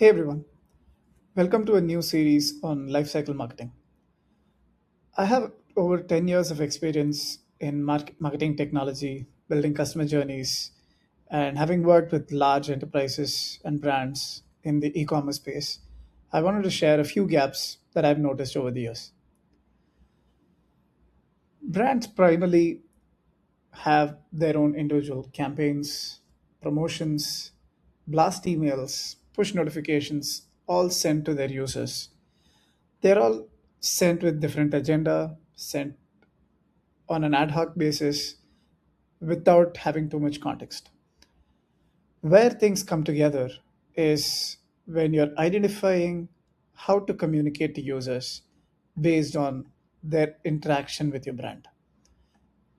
Hey everyone, welcome to a new series on lifecycle marketing. I have over 10 years of experience in marketing technology, building customer journeys, and having worked with large enterprises and brands in the e commerce space. I wanted to share a few gaps that I've noticed over the years. Brands primarily have their own individual campaigns, promotions, blast emails, push notifications, all sent to their users. They're all sent with different agenda, sent on an ad hoc basis without having too much context. Where things come together is when you're identifying how to communicate to users based on their interaction with your brand.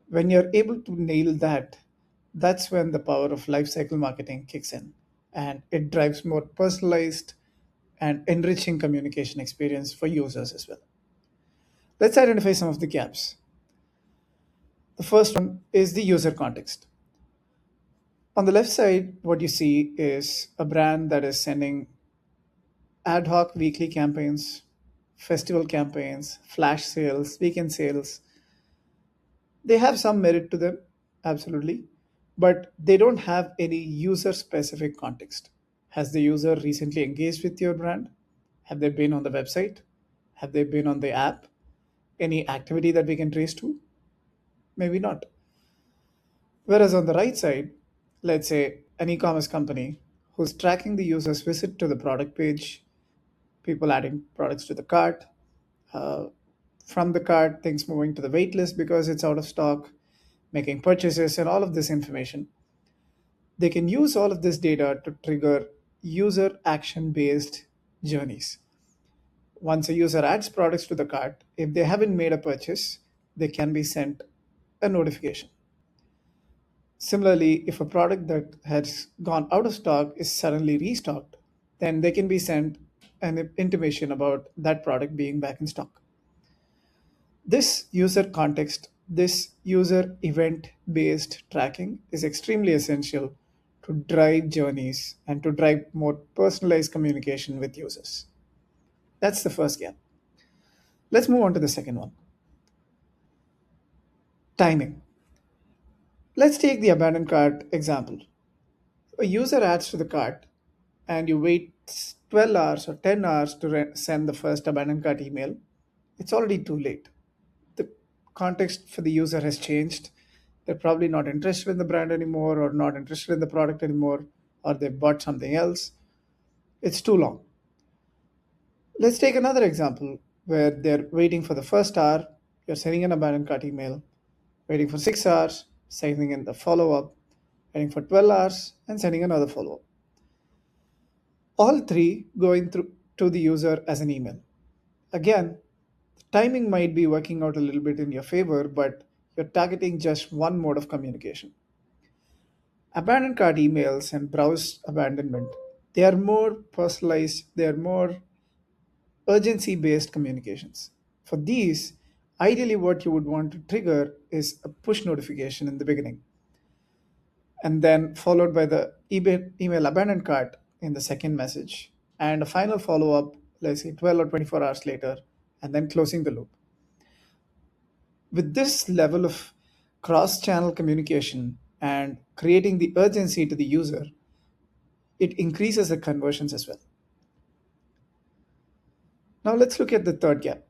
When you're able to nail that, that's when the power of lifecycle marketing kicks in and it drives more personalized and enriching communication experience for users as well. Let's identify some of the gaps. The first one is the user context. On the left side, what you see is a brand that is sending ad hoc weekly campaigns, festival campaigns, flash sales, weekend sales. They have some merit to them, absolutely, but they don't have any user specific context. Has the user recently engaged with your brand? Have they been on the website? Have they been on the app? Any activity that we can trace to? Maybe not. Whereas on the right side, let's say an e commerce company who's tracking the user's visit to the product page, people adding products to the cart, uh, from the cart, things moving to the wait list because it's out of stock, making purchases, and all of this information. They can use all of this data to trigger user action based journeys. Once a user adds products to the cart, if they haven't made a purchase, they can be sent a notification. Similarly, if a product that has gone out of stock is suddenly restocked, then they can be sent an intimation about that product being back in stock. This user context, this user event based tracking is extremely essential to drive journeys and to drive more personalized communication with users. That's the first gap. Let's move on to the second one, timing. Let's take the abandoned cart example. A user adds to the cart and you wait 12 hours or 10 hours to send the first abandoned cart email, it's already too late. The context for the user has changed. They're probably not interested in the brand anymore or not interested in the product anymore or they bought something else. It's too long. Let's take another example where they're waiting for the first hour, you're sending an abandoned cart email, waiting for 6 hours, sending in the follow up, waiting for 12 hours, and sending another follow up. All three going through to the user as an email. Again, the timing might be working out a little bit in your favor, but you're targeting just one mode of communication. Abandoned cart emails and browse abandonment, they are more personalized, they are more urgency based communications. For these, ideally what you would want to trigger is a push notification in the beginning and then followed by the email abandoned cart in the second message and a final follow up, let's say 12 or 24 hours later, and then closing the loop. With this level of cross channel communication and creating the urgency to the user, it increases the conversions as well. Now let's look at the third gap.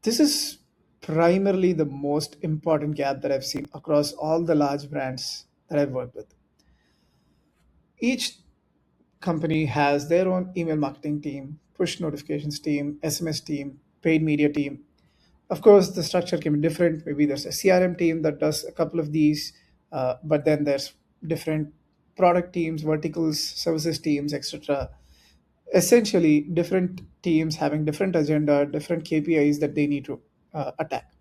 This is primarily the most important gap that I've seen across all the large brands that I've worked with. Each company has their own email marketing team, push notifications team, SMS team, paid media team. Of course, the structure can be different. Maybe there's a CRM team that does a couple of these, but then there's different product teams, verticals, services teams, etc. Essentially, different teams having different agenda, different KPIs that they need to attack.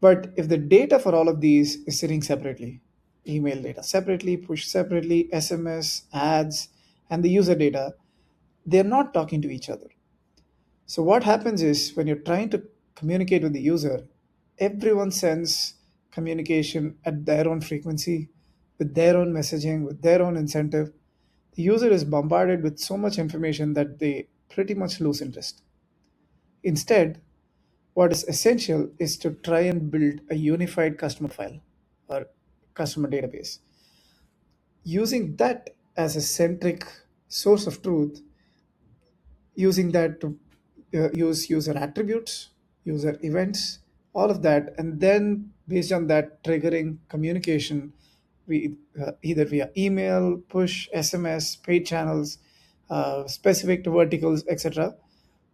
But if the data for all of these is sitting separately, email data separately, push separately, SMS, ads, and the user data, they're not talking to each other. So what happens is when you're trying to communicate with the user, everyone sends communication at their own frequency, with their own messaging, with their own incentive. the user is bombarded with so much information that they pretty much lose interest. Instead, what is essential is to try and build a unified customer file or customer database. Using that as a centric source of truth, using that to use user attributes, user events, all of that, and then based on that, triggering communication, either via email, push, SMS, paid channels, specific to verticals, etc.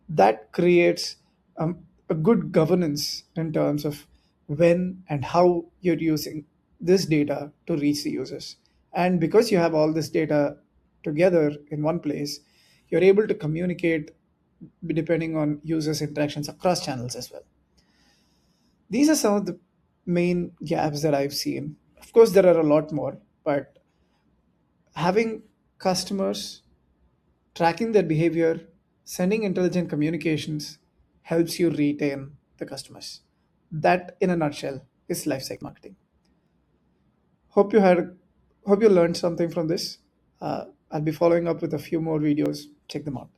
That creates a good governance in terms of when and how you're using this data to reach the users. And because you have all this data together in one place, you're able to communicate depending on users' interactions across channels as well. These are some of the main gaps that I've seen. Of course, there are a lot more, but having customers tracking their behavior, sending intelligent communications helps you retain the customers. That, in a nutshell, is lifecycle marketing. Hope you had, hope you learned something from this. I'll be following up with a few more videos. Check them out.